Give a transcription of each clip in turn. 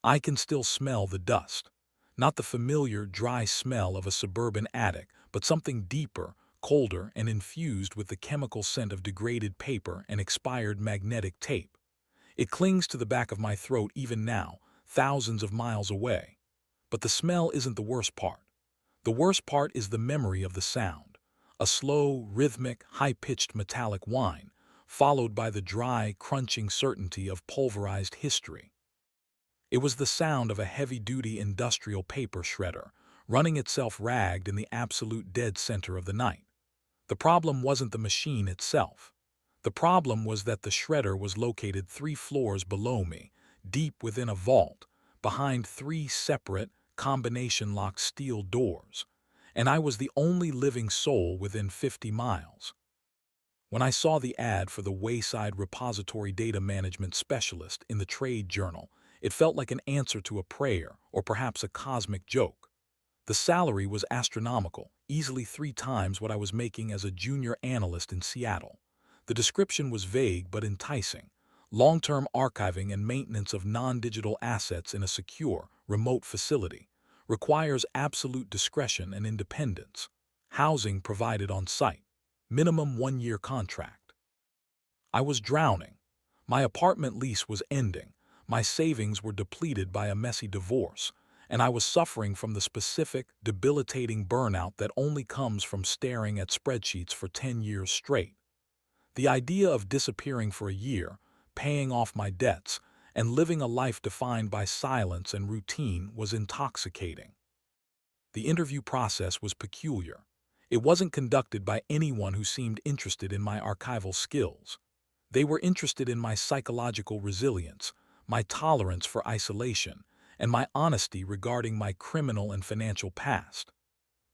I can still smell the dust. Not the familiar, dry smell of a suburban attic, but something deeper, colder, and infused with the chemical scent of degraded paper and expired magnetic tape. It clings to the back of my throat even now, thousands of miles away. But the smell isn't the worst part. The worst part is the memory of the sound. A slow, rhythmic, high-pitched metallic whine, followed by the dry, crunching certainty of pulverized history. It was the sound of a heavy-duty industrial paper shredder, running itself ragged in the absolute dead center of the night. The problem wasn't the machine itself. The problem was that the shredder was located 3 floors below me, deep within a vault, behind 3 separate, combination-locked steel doors, and I was the only living soul within 50 miles. When I saw the ad for the Wayside Repository Data Management Specialist in the Trade Journal, it felt like an answer to a prayer or perhaps a cosmic joke. The salary was astronomical, easily 3 times what I was making as a junior analyst in Seattle. The description was vague but enticing. Long-term archiving and maintenance of non-digital assets in a secure, remote facility requires absolute discretion and independence. Housing provided on site. Minimum 1-year contract. I was drowning. My apartment lease was ending. My savings were depleted by a messy divorce, and I was suffering from the specific, debilitating burnout that only comes from staring at spreadsheets for 10 years straight. The idea of disappearing for a year, paying off my debts, and living a life defined by silence and routine was intoxicating. The interview process was peculiar. It wasn't conducted by anyone who seemed interested in my archival skills. They were interested in my psychological resilience, my tolerance for isolation, and my honesty regarding my criminal and financial past.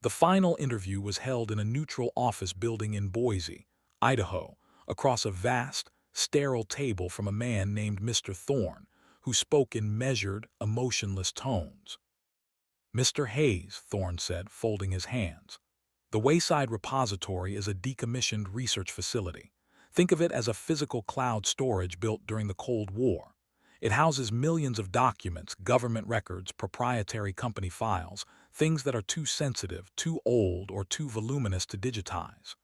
The final interview was held in a neutral office building in Boise, Idaho, across a vast, sterile table from a man named Mr. Thorne, who spoke in measured, emotionless tones. "Mr. Hayes," Thorne said, folding his hands, "the Wayside Repository is a decommissioned research facility. Think of it as a physical cloud storage built during the Cold War. It houses millions of documents, government records, proprietary company files, things that are too sensitive, too old, or too voluminous to digitize.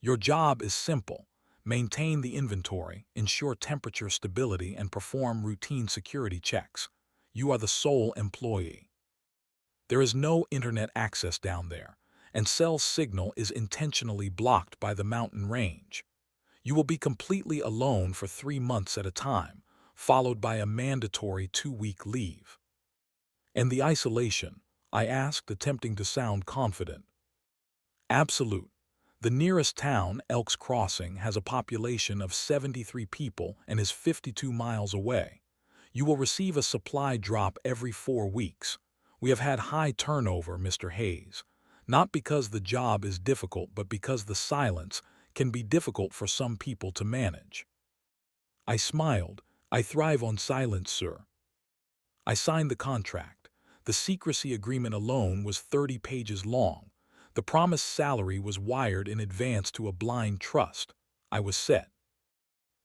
Your job is simple. Maintain the inventory, ensure temperature stability, and perform routine security checks. You are the sole employee. There is no internet access down there, and cell signal is intentionally blocked by the mountain range. You will be completely alone for 3 months at a time, followed by a mandatory 2-week leave." "And the isolation?" I asked, attempting to sound confident. "Absolute. The nearest town, Elks Crossing, has a population of 73 people and is 52 miles away. You will receive a supply drop every 4 weeks. We have had high turnover, Mr. Hayes. Not because the job is difficult, but because the silence can be difficult for some people to manage." I smiled. "I thrive on silence, sir." I signed the contract. The secrecy agreement alone was 30 pages long. The promised salary was wired in advance to a blind trust. I was set.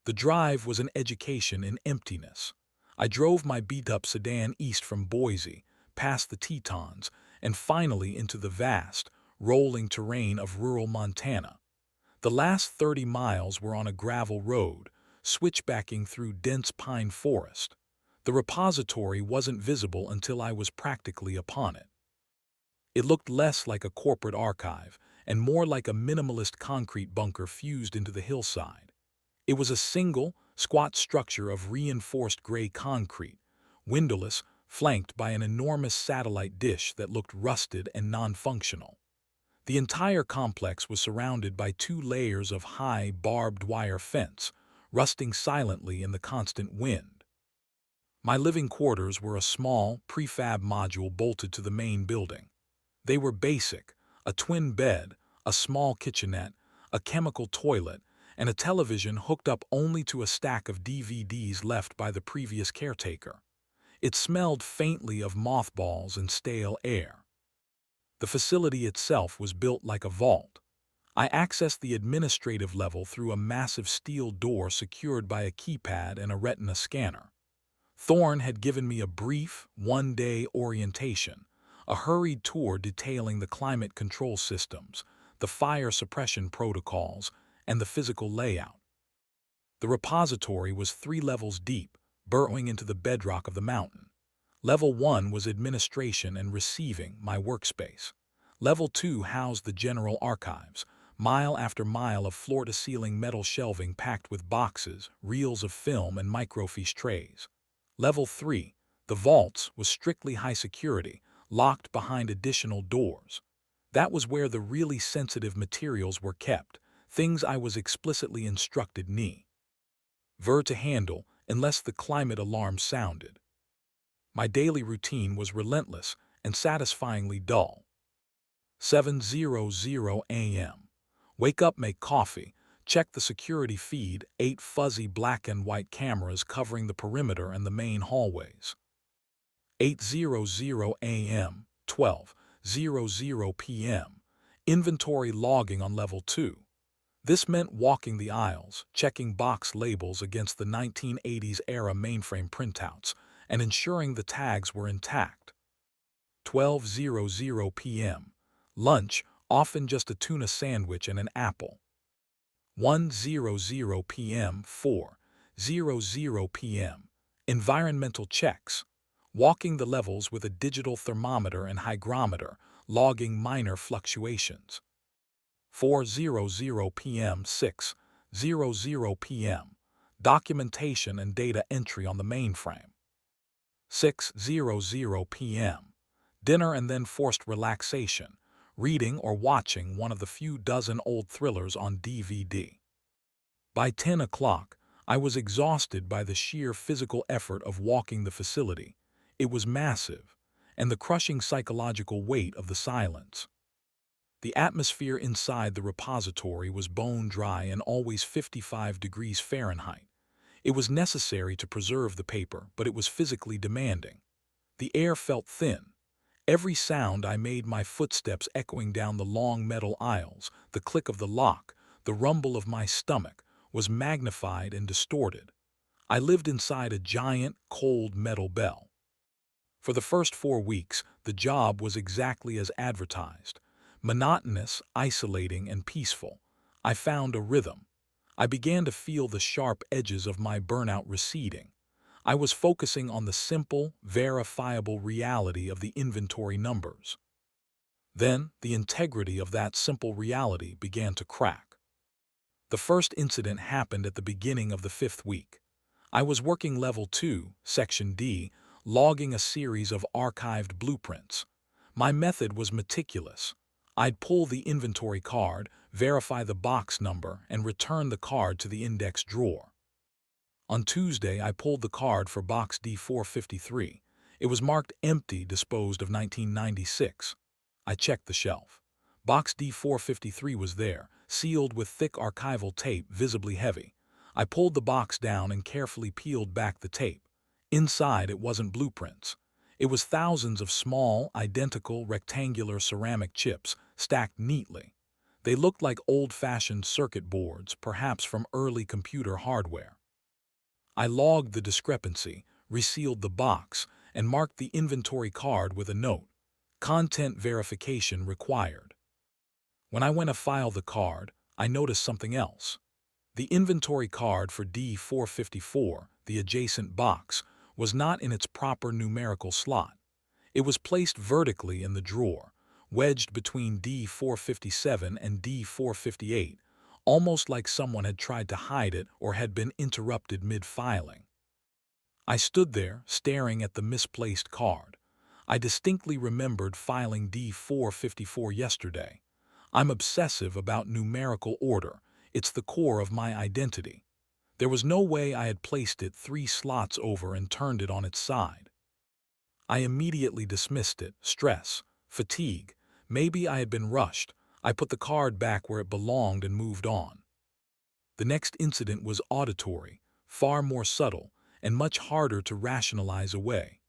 The drive was an education in emptiness. I drove my beat-up sedan east from Boise, past the Tetons, and finally into the vast, rolling terrain of rural Montana. The last 30 miles were on a gravel road, switchbacking through dense pine forest. The repository wasn't visible until I was practically upon it. It looked less like a corporate archive and more like a minimalist concrete bunker fused into the hillside. It was a single, squat structure of reinforced gray concrete, windowless, flanked by an enormous satellite dish that looked rusted and non-functional. The entire complex was surrounded by 2 layers of high, barbed wire fence, rusting silently in the constant wind. My living quarters were a small, prefab module bolted to the main building. They were basic: a twin bed, a small kitchenette, a chemical toilet, and a television hooked up only to a stack of DVDs left by the previous caretaker. It smelled faintly of mothballs and stale air. The facility itself was built like a vault. I accessed the administrative level through a massive steel door secured by a keypad and a retina scanner. Thorne had given me a brief, one-day orientation, a hurried tour detailing the climate control systems, the fire suppression protocols, and the physical layout. The repository was 3 levels deep, burrowing into the bedrock of the mountain. Level 1 was administration and receiving, my workspace. Level 2 housed the general archives, mile after mile of floor-to-ceiling metal shelving packed with boxes, reels of film, and microfiche trays. Level 3, the vaults, was strictly high security, locked behind additional doors. That was where the really sensitive materials were kept, things I was explicitly instructed never to handle unless the climate alarm sounded. My daily routine was relentless and satisfyingly dull. 7:00 a.m. Wake up, make coffee, check the security feed, 8 fuzzy black and white cameras covering the perimeter and the main hallways. 8:00 a.m., 12:00 p.m. Inventory logging on level 2. This meant walking the aisles, checking box labels against the 1980s-era mainframe printouts, and ensuring the tags were intact. 12:00 p.m. Lunch, often just a tuna sandwich and an apple. 1:00 p.m. 4:00 p.m. Environmental checks, walking the levels with a digital thermometer and hygrometer, logging minor fluctuations. 4:00 p.m. 6:00 p.m. Documentation and data entry on the mainframe. 6:00 p.m. Dinner and then forced relaxation, reading or watching one of the few dozen old thrillers on DVD. By 10 o'clock, I was exhausted by the sheer physical effort of walking the facility. It was massive, and the crushing psychological weight of the silence. The atmosphere inside the repository was bone dry and always 55 degrees Fahrenheit. It was necessary to preserve the paper, but it was physically demanding. The air felt thin. Every sound I made, my footsteps echoing down the long metal aisles, the click of the lock, the rumble of my stomach, was magnified and distorted. I lived inside a giant, cold metal bell. For the first 4 weeks, the job was exactly as advertised. Monotonous, isolating, and peaceful. I found a rhythm. I began to feel the sharp edges of my burnout receding. I was focusing on the simple, verifiable reality of the inventory numbers. Then, the integrity of that simple reality began to crack. The first incident happened at the beginning of the 5th week. I was working Level 2, Section D, logging a series of archived blueprints. My method was meticulous. I'd pull the inventory card, verify the box number, and return the card to the index drawer. On Tuesday, I pulled the card for box D453. It was marked empty, disposed of 1996. I checked the shelf. Box D453 was there, sealed with thick archival tape, visibly heavy. I pulled the box down and carefully peeled back the tape. Inside, it wasn't blueprints. It was thousands of small, identical, rectangular ceramic chips stacked neatly. They looked like old-fashioned circuit boards, perhaps from early computer hardware. I logged the discrepancy, resealed the box, and marked the inventory card with a note: content verification required. When I went to file the card, I noticed something else. The inventory card for D454, the adjacent box, was not in its proper numerical slot. It was placed vertically in the drawer, wedged between D457 and D458, almost like someone had tried to hide it or had been interrupted mid-filing. I stood there, staring at the misplaced card. I distinctly remembered filing D454 yesterday. I'm obsessive about numerical order. It's the core of my identity. There was no way I had placed it 3 slots over and turned it on its side. I immediately dismissed it. Stress, fatigue. Maybe I had been rushed. I put the card back where it belonged and moved on. The next incident was auditory, far more subtle, and much harder to rationalize away.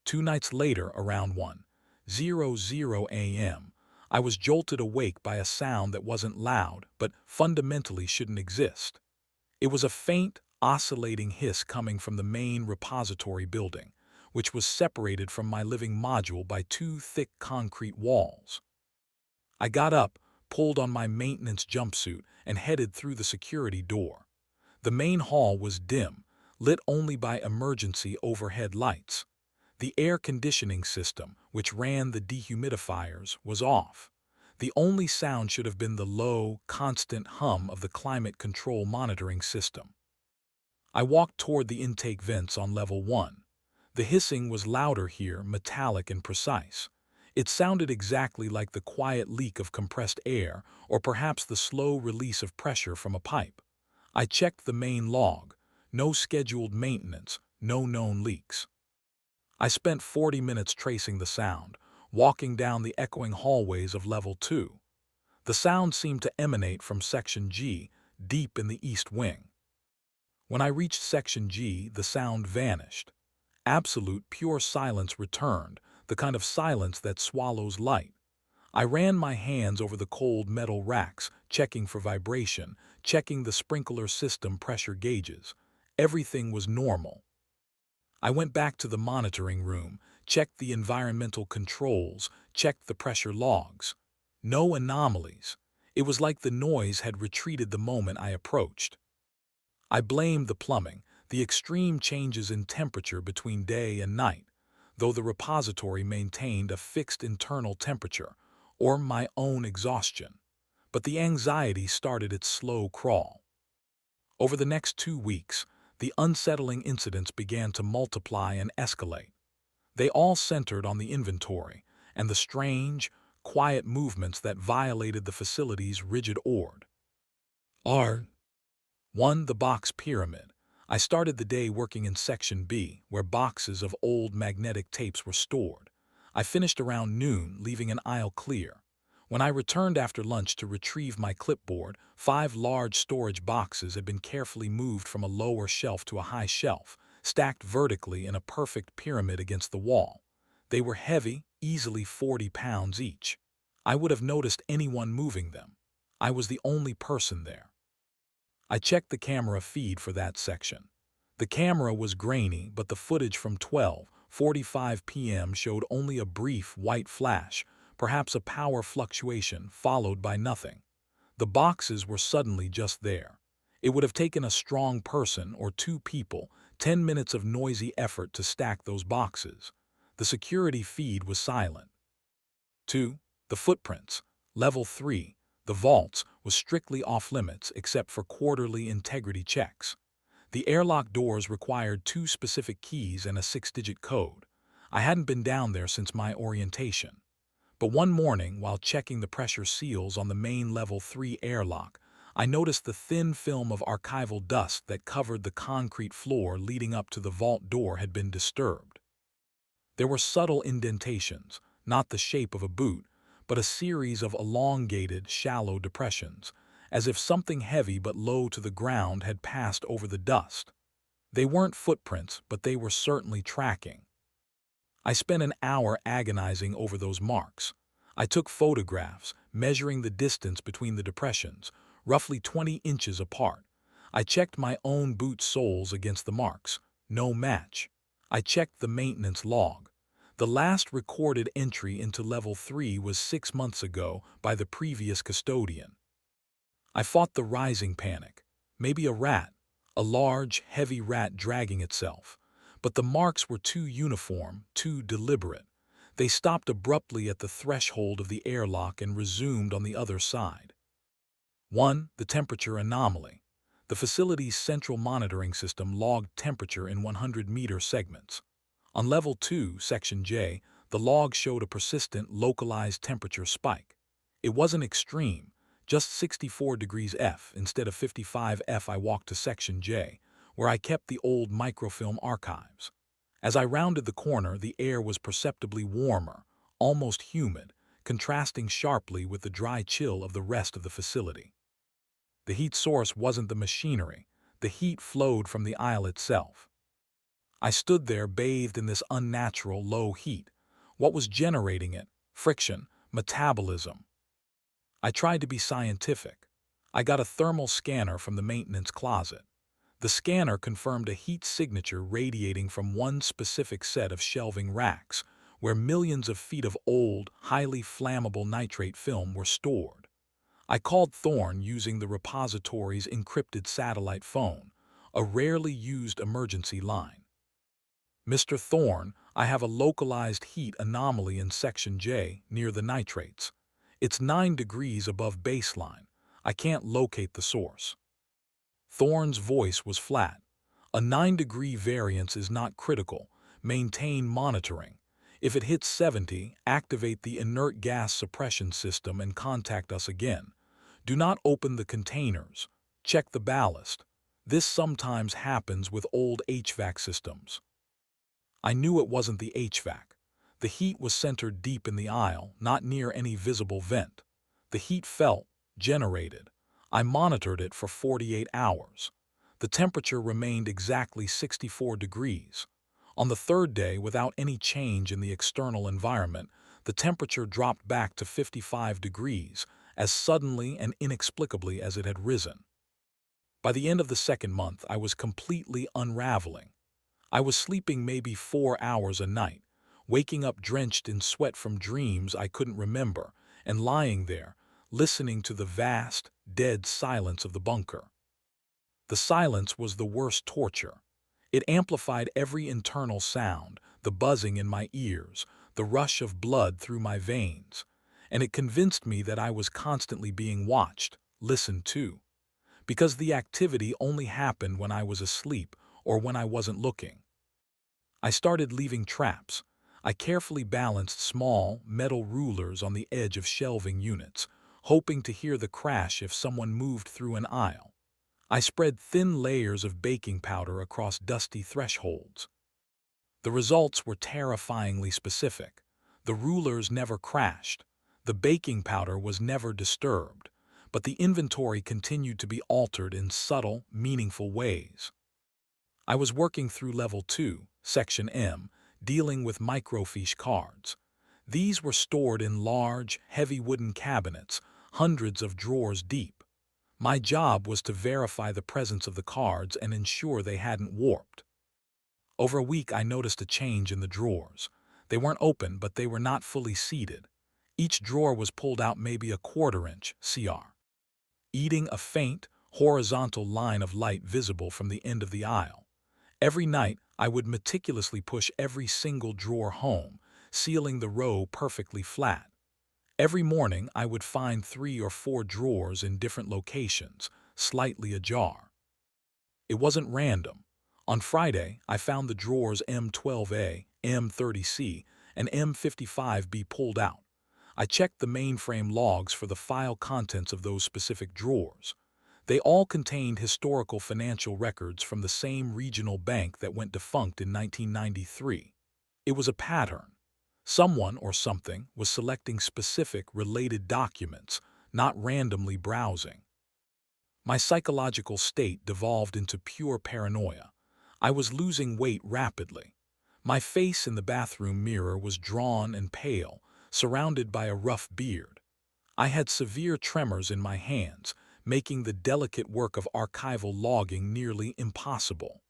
2 nights later, around 1:00 a.m., I was jolted awake by a sound that wasn't loud, but fundamentally shouldn't exist. It was a faint, oscillating hiss coming from the main repository building, which was separated from my living module by two thick concrete walls. I got up, pulled on my maintenance jumpsuit, and headed through the security door. The main hall was dim, lit only by emergency overhead lights. The air conditioning system, which ran the dehumidifiers, was off. The only sound should have been the low, constant hum of the climate control monitoring system. I walked toward the intake vents on level 1. The hissing was louder here, metallic and precise. It sounded exactly like the quiet leak of compressed air, or perhaps the slow release of pressure from a pipe. I checked the main log. No scheduled maintenance, no known leaks. I spent 40 minutes tracing the sound, walking down the echoing hallways of level 2. The sound seemed to emanate from Section G, deep in the east wing. When I reached Section G, the sound vanished. Absolute, pure silence returned, the kind of silence that swallows light. I ran my hands over the cold metal racks, checking for vibration, checking the sprinkler system pressure gauges. Everything was normal. I went back to the monitoring room, checked the environmental controls, checked the pressure logs. No anomalies. It was like the noise had retreated the moment I approached. I blamed the plumbing, the extreme changes in temperature between day and night, though the repository maintained a fixed internal temperature, or my own exhaustion. But the anxiety started its slow crawl. Over the next 2 weeks, the unsettling incidents began to multiply and escalate. They all centered on the inventory and the strange, quiet movements that violated the facility's rigid order. 1. The box pyramid. I started the day working in Section B, where boxes of old magnetic tapes were stored. I finished around noon, leaving an aisle clear. When I returned after lunch to retrieve my clipboard, 5 large storage boxes had been carefully moved from a lower shelf to a high shelf, stacked vertically in a perfect pyramid against the wall. They were heavy, easily 40 pounds each. I would have noticed anyone moving them. I was the only person there. I checked the camera feed for that section. The camera was grainy, but the footage from 12:45 p.m. showed only a brief white flash, perhaps a power fluctuation followed by nothing. The boxes were suddenly just there. It would have taken a strong person or 2 people, 10 minutes of noisy effort to stack those boxes. The security feed was silent. 2. The footprints. Level 3. The vaults was strictly off-limits except for quarterly integrity checks. The airlock doors required 2 specific keys and a 6-digit code. I hadn't been down there since my orientation. But one morning, while checking the pressure seals on the main Level 3 airlock, I noticed the thin film of archival dust that covered the concrete floor leading up to the vault door had been disturbed. There were subtle indentations, not the shape of a boot, but a series of elongated, shallow depressions, as if something heavy but low to the ground had passed over the dust. They weren't footprints, but they were certainly tracking. I spent an hour agonizing over those marks. I took photographs, measuring the distance between the depressions, roughly 20 inches apart. I checked my own boot soles against the marks. No match. I checked the maintenance log. The last recorded entry into Level 3 was 6 months ago by the previous custodian. I fought the rising panic. Maybe a rat, a large, heavy rat dragging itself. But the marks were too uniform, too deliberate. They stopped abruptly at the threshold of the airlock and resumed on the other side. 1. The temperature anomaly. The facility's central monitoring system logged temperature in 100-meter segments. On Level 2, Section J, the log showed a persistent, localized temperature spike. It wasn't extreme, just 64 degrees F instead of 55 F. I walked to Section J, where I kept the old microfilm archives. As I rounded the corner, the air was perceptibly warmer, almost humid, contrasting sharply with the dry chill of the rest of the facility. The heat source wasn't the machinery. The heat flowed from the aisle itself. I stood there bathed in this unnatural low heat. What was generating it? Friction, metabolism. I tried to be scientific. I got a thermal scanner from the maintenance closet. The scanner confirmed a heat signature radiating from one specific set of shelving racks, where millions of feet of old, highly flammable nitrate film were stored. I called Thorne using the repository's encrypted satellite phone, a rarely used emergency line. "Mr. Thorne, I have a localized heat anomaly in Section J near the nitrates. It's 9 degrees above baseline. I can't locate the source." Thorne's voice was flat. "A 9-degree variance is not critical. Maintain monitoring. If it hits 70, activate the inert gas suppression system and contact us again. Do not open the containers. Check the ballast. This sometimes happens with old HVAC systems." I knew it wasn't the HVAC. The heat was centered deep in the aisle, not near any visible vent. The heat felt generated. I monitored it for 48 hours. The temperature remained exactly 64 degrees. On the third day, without any change in the external environment, the temperature dropped back to 55 degrees, as suddenly and inexplicably as it had risen. By the end of the second month, I was completely unraveling. I was sleeping maybe 4 hours a night, waking up drenched in sweat from dreams I couldn't remember, and lying there, listening to the vast, dead silence of the bunker. The silence was the worst torture. It amplified every internal sound, the buzzing in my ears, the rush of blood through my veins, and it convinced me that I was constantly being watched, listened to, because the activity only happened when I was asleep or when I wasn't looking. I started leaving traps. I carefully balanced small, metal rulers on the edge of shelving units, hoping to hear the crash if someone moved through an aisle. I spread thin layers of baking powder across dusty thresholds. The results were terrifyingly specific. The rulers never crashed. The baking powder was never disturbed, but the inventory continued to be altered in subtle, meaningful ways. I was working through Level 2, Section M, dealing with microfiche cards. These were stored in large, heavy wooden cabinets, hundreds of drawers deep. My job was to verify the presence of the cards and ensure they hadn't warped. Over a week, I noticed a change in the drawers. They weren't open, but they were not fully seated. Each drawer was pulled out maybe a quarter-inch cr, eating a faint, horizontal line of light visible from the end of the aisle. Every night, I would meticulously push every single drawer home, sealing the row perfectly flat. Every morning, I would find 3 or 4 drawers in different locations, slightly ajar. It wasn't random. On Friday, I found the drawers M12A, M30C, and M55B pulled out. I checked the mainframe logs for the file contents of those specific drawers. They all contained historical financial records from the same regional bank that went defunct in 1993. It was a pattern. Someone or something was selecting specific related documents, not randomly browsing. My psychological state devolved into pure paranoia. I was losing weight rapidly. My face in the bathroom mirror was drawn and pale, surrounded by a rough beard. I had severe tremors in my hands, making the delicate work of archival logging nearly impossible.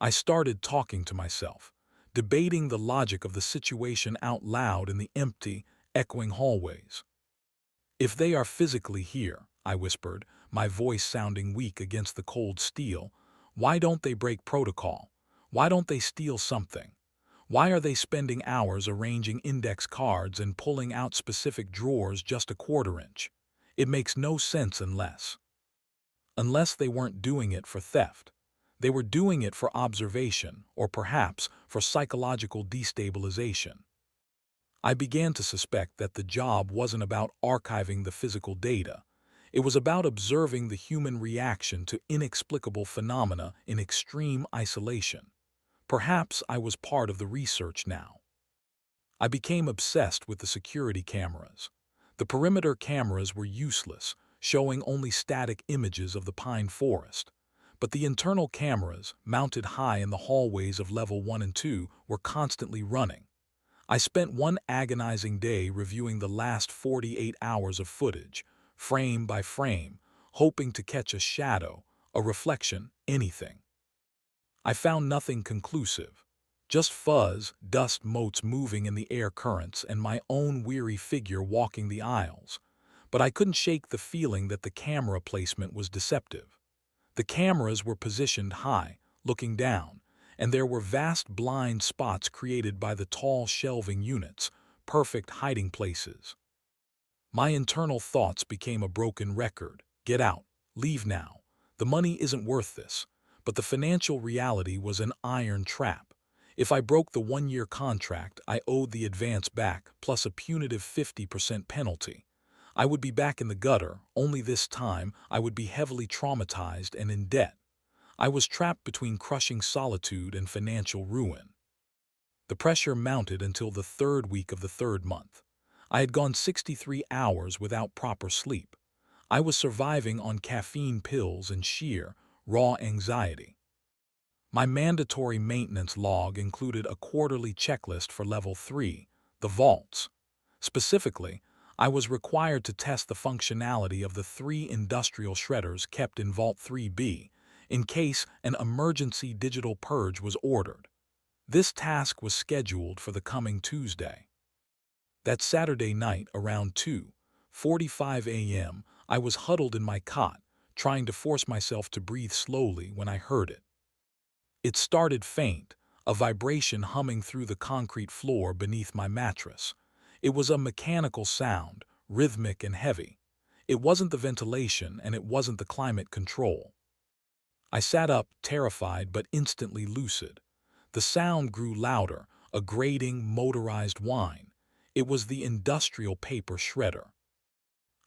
I started talking to myself, debating the logic of the situation out loud in the empty, echoing hallways. "If they are physically here," I whispered, my voice sounding weak against the cold steel, "why don't they break protocol? Why don't they steal something? Why are they spending hours arranging index cards and pulling out specific drawers just a quarter-inch? It makes no sense unless they weren't doing it for theft. They were doing it for observation, or perhaps for psychological destabilization." I began to suspect that the job wasn't about archiving the physical data. It was about observing the human reaction to inexplicable phenomena in extreme isolation. Perhaps I was part of the research now. I became obsessed with the security cameras. The perimeter cameras were useless, showing only static images of the pine forest. But the internal cameras, mounted high in the hallways of Level 1 and 2, were constantly running. I spent one agonizing day reviewing the last 48 hours of footage, frame by frame, hoping to catch a shadow, a reflection, anything. I found nothing conclusive. Just fuzz, dust motes moving in the air currents, and my own weary figure walking the aisles. But I couldn't shake the feeling that the camera placement was deceptive. The cameras were positioned high, looking down, and there were vast blind spots created by the tall shelving units, perfect hiding places. My internal thoughts became a broken record. Get out. Leave now. The money isn't worth this. But the financial reality was an iron trap. If I broke the one-year contract, I owed the advance back, plus a punitive 50% penalty. I would be back in the gutter, only this time I would be heavily traumatized and in debt. I was trapped between crushing solitude and financial ruin. The pressure mounted until the third week of the third month. I had gone 63 hours without proper sleep. I was surviving on caffeine pills and sheer, raw anxiety. My mandatory maintenance log included a quarterly checklist for Level 3, the vaults. Specifically, I was required to test the functionality of the 3 industrial shredders kept in Vault 3B in case an emergency digital purge was ordered. This task was scheduled for the coming Tuesday. That Saturday night around 2:45 a.m., I was huddled in my cot, trying to force myself to breathe slowly when I heard it. It started faint, a vibration humming through the concrete floor beneath my mattress. It was a mechanical sound, rhythmic and heavy. It wasn't the ventilation and it wasn't the climate control. I sat up, terrified but instantly lucid. The sound grew louder, a grating, motorized whine. It was the industrial paper shredder.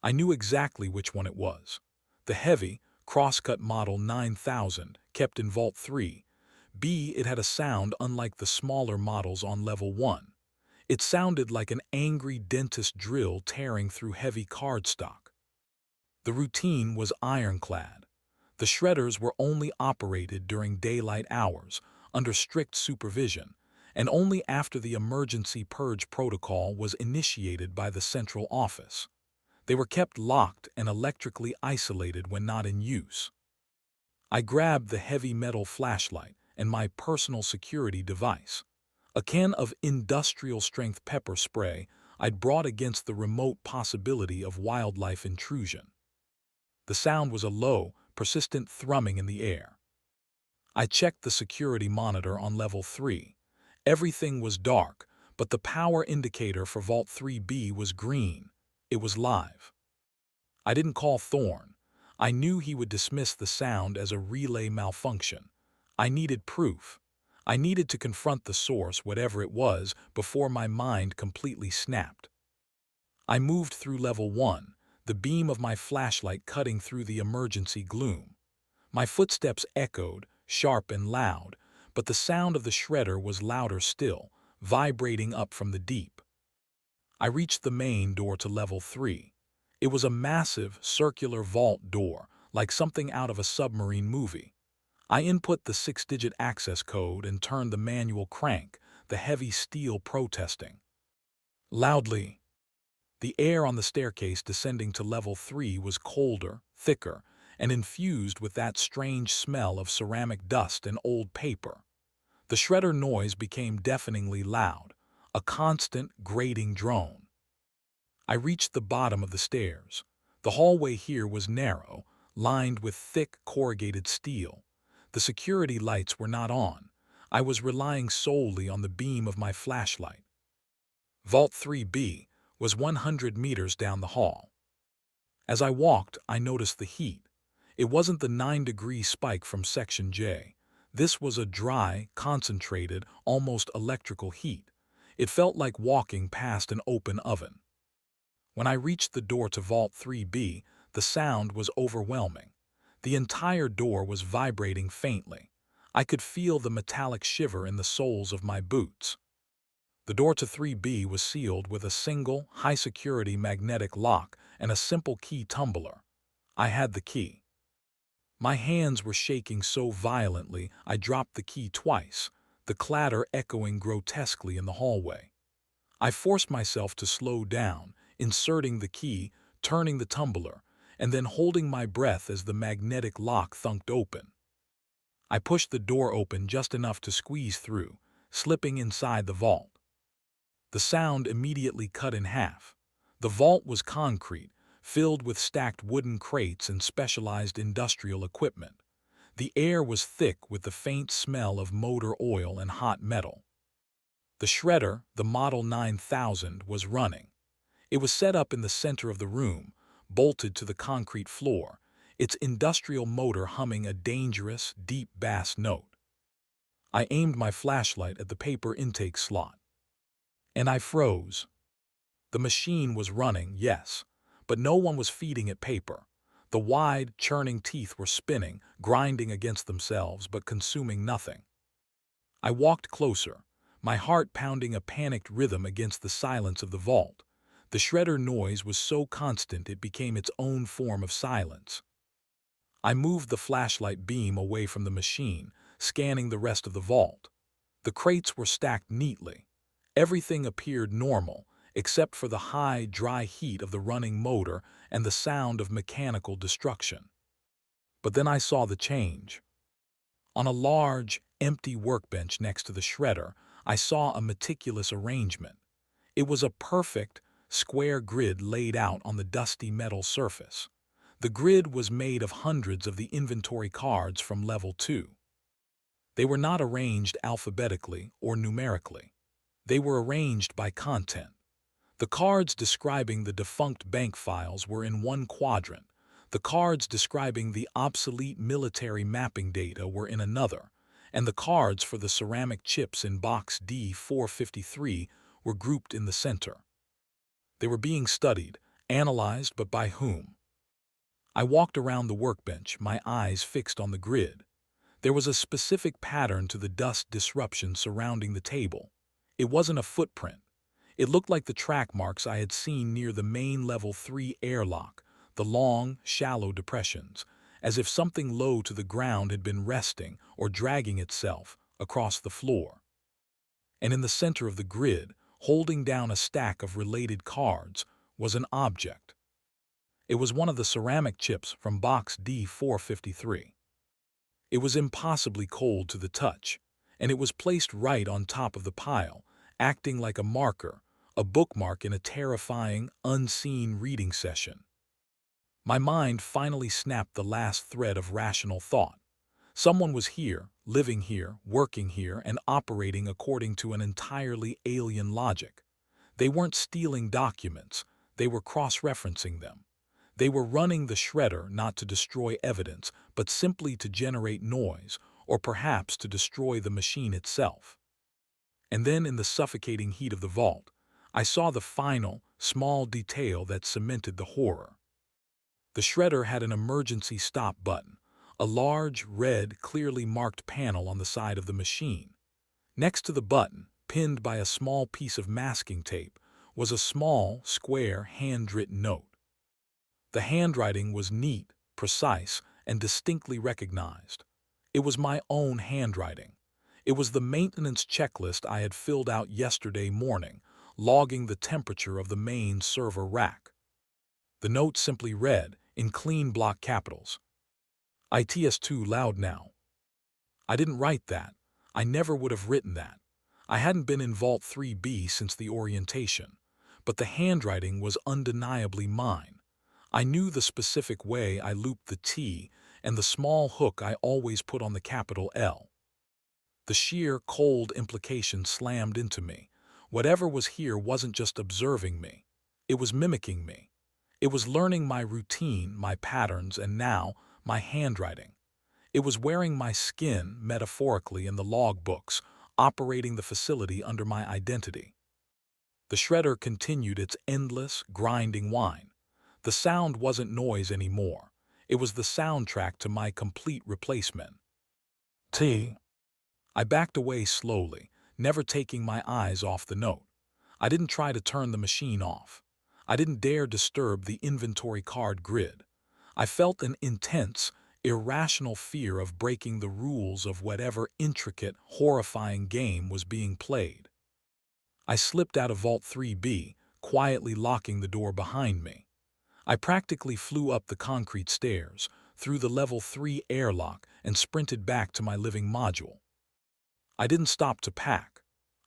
I knew exactly which one it was. The heavy, crosscut model 9000, kept in Vault 3. It had a sound unlike the smaller models on Level 1. It sounded like an angry dentist drill tearing through heavy cardstock. The routine was ironclad. The shredders were only operated during daylight hours, under strict supervision, and only after the emergency purge protocol was initiated by the central office. They were kept locked and electrically isolated when not in use. I grabbed the heavy metal flashlight and my personal security device, a can of industrial-strength pepper spray I'd brought against the remote possibility of wildlife intrusion. The sound was a low, persistent thrumming in the air. I checked the security monitor on Level 3. Everything was dark, but the power indicator for Vault 3B was green. It was live. I didn't call Thorne. I knew he would dismiss the sound as a relay malfunction. I needed proof. I needed to confront the source, whatever it was, before my mind completely snapped. I moved through Level 1, the beam of my flashlight cutting through the emergency gloom. My footsteps echoed, sharp and loud, but the sound of the shredder was louder still, vibrating up from the deep. I reached the main door to Level 3. It was a massive, circular vault door, like something out of a submarine movie. I input the 6-digit access code and turned the manual crank, the heavy steel protesting. Loudly. The air on the staircase descending to Level 3 was colder, thicker, and infused with that strange smell of ceramic dust and old paper. The shredder noise became deafeningly loud, a constant, grating drone. I reached the bottom of the stairs. The hallway here was narrow, lined with thick, corrugated steel. The security lights were not on. I was relying solely on the beam of my flashlight. Vault 3B was 100 meters down the hall. As I walked, I noticed the heat. It wasn't the 9-degree spike from Section J. This was a dry, concentrated, almost electrical heat. It felt like walking past an open oven. When I reached the door to Vault 3B, the sound was overwhelming. The entire door was vibrating faintly. I could feel the metallic shiver in the soles of my boots. The door to 3B was sealed with a single, high-security magnetic lock and a simple key tumbler. I had the key. My hands were shaking so violently I dropped the key twice, the clatter echoing grotesquely in the hallway. I forced myself to slow down, inserting the key, turning the tumbler, and then holding my breath as the magnetic lock thunked open. I pushed the door open just enough to squeeze through, slipping inside the vault. The sound immediately cut in half. The vault was concrete, filled with stacked wooden crates and specialized industrial equipment. The air was thick with the faint smell of motor oil and hot metal. The shredder, the Model 9000, was running. It was set up in the center of the room, bolted to the concrete floor, its industrial motor humming a dangerous, deep bass note. I aimed my flashlight at the paper intake slot. And I froze. The machine was running, yes, but no one was feeding it paper. The wide, churning teeth were spinning, grinding against themselves, but consuming nothing. I walked closer, my heart pounding a panicked rhythm against the silence of the vault. The shredder noise was so constant it became its own form of silence. I moved the flashlight beam away from the machine, scanning the rest of the vault. The crates were stacked neatly. Everything appeared normal, except for the high, dry heat of the running motor and the sound of mechanical destruction. But then I saw the change. On a large, empty workbench next to the shredder, I saw a meticulous arrangement. It was a perfect, square grid laid out on the dusty metal surface. The grid was made of hundreds of the inventory cards from level 2. They were not arranged alphabetically or numerically. They were arranged by content. The cards describing the defunct bank files were in one quadrant. The cards describing the obsolete military mapping data were in another, and the cards for the ceramic chips in box D453 were grouped in the center. They were being studied, analyzed, but by whom? I walked around the workbench, my eyes fixed on the grid. There was a specific pattern to the dust disruption surrounding the table. It wasn't a footprint. It looked like the track marks I had seen near the main level 3 airlock, the long, shallow depressions, as if something low to the ground had been resting or dragging itself across the floor. And in the center of the grid, holding down a stack of related cards, was an object. It was one of the ceramic chips from box D453. It was impossibly cold to the touch, and it was placed right on top of the pile, acting like a marker, a bookmark in a terrifying, unseen reading session. My mind finally snapped the last thread of rational thought. Someone was here, living here, working here, and operating according to an entirely alien logic. They weren't stealing documents, they were cross-referencing them. They were running the shredder not to destroy evidence, but simply to generate noise, or perhaps to destroy the machine itself. And then in the suffocating heat of the vault, I saw the final, small detail that cemented the horror. The shredder had an emergency stop button, a large, red, clearly marked panel on the side of the machine. Next to the button, pinned by a small piece of masking tape, was a small, square, handwritten note. The handwriting was neat, precise, and distinctly recognized. It was my own handwriting. It was the maintenance checklist I had filled out yesterday morning, logging the temperature of the main server rack. The note simply read, in clean block capitals, "ITS too loud now." I didn't write that. I never would have written that. I hadn't been in Vault 3B since the orientation, but the handwriting was undeniably mine. I knew the specific way I looped the T and the small hook I always put on the capital L. The sheer, cold implication slammed into me. Whatever was here wasn't just observing me. It was mimicking me. It was learning my routine, my patterns, and now, my handwriting. It was wearing my skin, metaphorically, in the log books, operating the facility under my identity. The shredder continued its endless, grinding whine. The sound wasn't noise anymore. It was the soundtrack to my complete replacement. I backed away slowly, never taking my eyes off the note. I didn't try to turn the machine off. I didn't dare disturb the inventory card grid. I felt an intense, irrational fear of breaking the rules of whatever intricate, horrifying game was being played. I slipped out of Vault 3B, quietly locking the door behind me. I practically flew up the concrete stairs, through the level 3 airlock, and sprinted back to my living module. I didn't stop to pack.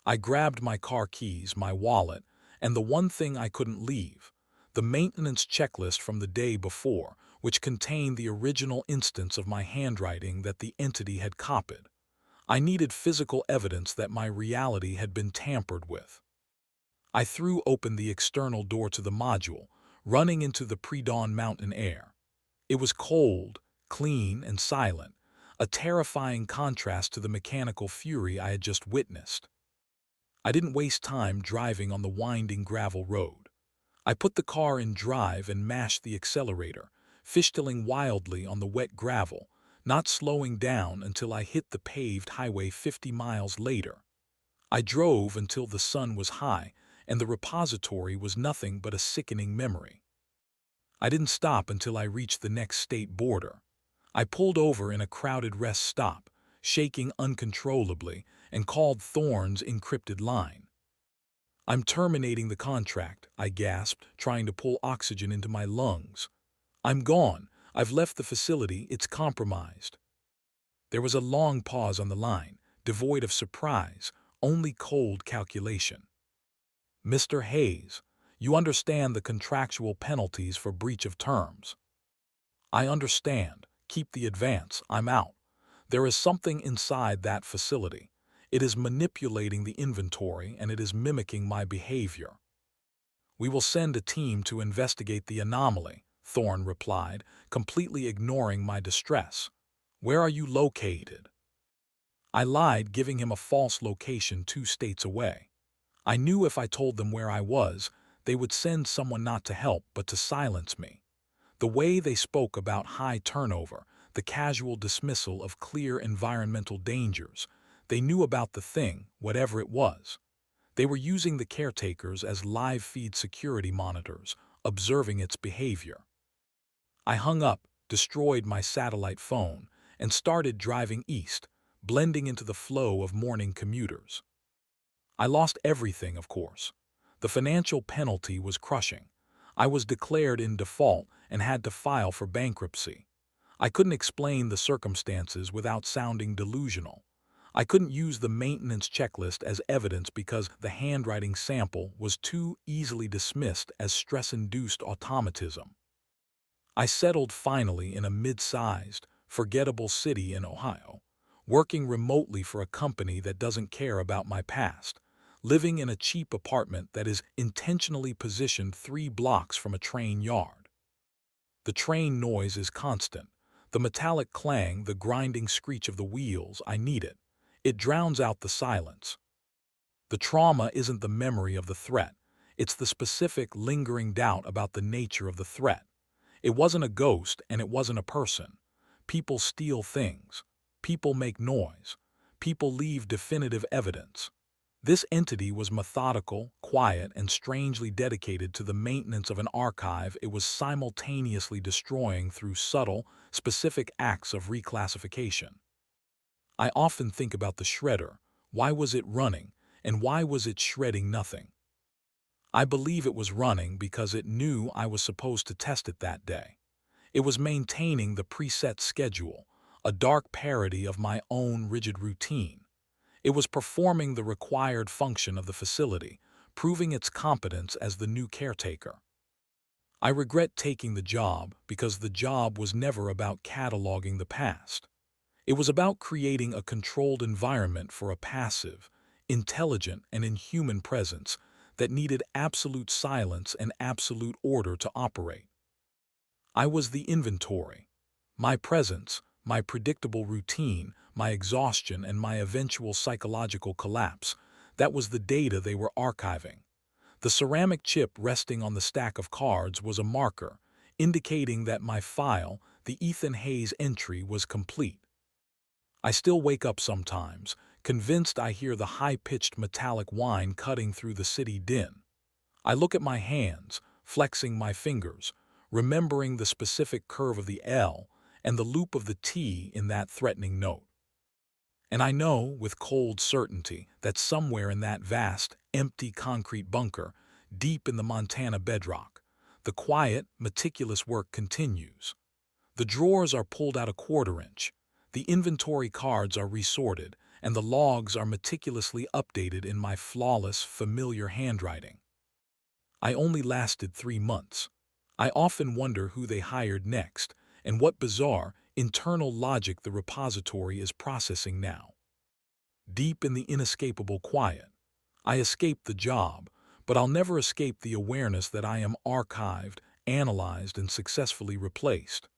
I grabbed my car keys, my wallet, and the one thing I couldn't leave, the maintenance checklist from the day before, which contained the original instance of my handwriting that the entity had copied. I needed physical evidence that my reality had been tampered with. I threw open the external door to the module, running into the pre-dawn mountain air. It was cold, clean, and silent, a terrifying contrast to the mechanical fury I had just witnessed. I didn't waste time driving on the winding gravel road. I put the car in drive and mashed the accelerator, fishtailing wildly on the wet gravel, not slowing down until I hit the paved highway 50 miles later. I drove until the sun was high, and the repository was nothing but a sickening memory. I didn't stop until I reached the next state border. I pulled over in a crowded rest stop, shaking uncontrollably, and called Thorne's encrypted line. "I'm terminating the contract," I gasped, trying to pull oxygen into my lungs. "I'm gone. I've left the facility. It's compromised." There was a long pause on the line, devoid of surprise, only cold calculation. "Mr. Hayes, you understand the contractual penalties for breach of terms." "I understand. Keep the advance. I'm out. There is something inside that facility. It is manipulating the inventory and it is mimicking my behavior." "We will send a team to investigate the anomaly," Thorne replied, completely ignoring my distress. "Where are you located?" I lied, giving him a false location 2 states away. I knew if I told them where I was, they would send someone not to help but to silence me. The way they spoke about high turnover, the casual dismissal of clear environmental dangers, they knew about the thing, whatever it was. They were using the caretakers as live feed security monitors, observing its behavior. I hung up, destroyed my satellite phone, and started driving east, blending into the flow of morning commuters. I lost everything, of course. The financial penalty was crushing. I was declared in default and had to file for bankruptcy. I couldn't explain the circumstances without sounding delusional. I couldn't use the maintenance checklist as evidence because the handwriting sample was too easily dismissed as stress-induced automatism. I settled finally in a mid-sized, forgettable city in Ohio, working remotely for a company that doesn't care about my past, living in a cheap apartment that is intentionally positioned 3 blocks from a train yard. The train noise is constant. The metallic clang, the grinding screech of the wheels, I need it. It drowns out the silence. The trauma isn't the memory of the threat. It's the specific, lingering doubt about the nature of the threat. It wasn't a ghost and it wasn't a person. People steal things. People make noise. People leave definitive evidence. This entity was methodical, quiet, and strangely dedicated to the maintenance of an archive it was simultaneously destroying through subtle, specific acts of reclassification. I often think about the shredder. Why was it running, and why was it shredding nothing? I believe it was running because it knew I was supposed to test it that day. It was maintaining the preset schedule, a dark parody of my own rigid routine. It was performing the required function of the facility, proving its competence as the new caretaker. I regret taking the job because the job was never about cataloging the past. It was about creating a controlled environment for a passive, intelligent, and inhuman presence that needed absolute silence and absolute order to operate. I was the inventory. My presence, my predictable routine, my exhaustion, and my eventual psychological collapse, that was the data they were archiving. The ceramic chip resting on the stack of cards was a marker, indicating that my file, the Ethan Hayes entry, was complete. I still wake up sometimes, convinced I hear the high-pitched metallic whine cutting through the city din. I look at my hands, flexing my fingers, remembering the specific curve of the L and the loop of the T in that threatening note. And I know, with cold certainty, that somewhere in that vast, empty concrete bunker, deep in the Montana bedrock, The quiet, meticulous work continues. The drawers are pulled out a quarter-inch, the inventory cards are resorted, and the logs are meticulously updated in my flawless, familiar handwriting. I only lasted 3 months. I often wonder who they hired next, and what bizarre, internal logic the repository is processing now. Deep in the inescapable quiet, I escaped the job, but I'll never escape the awareness that I am archived, analyzed, and successfully replaced.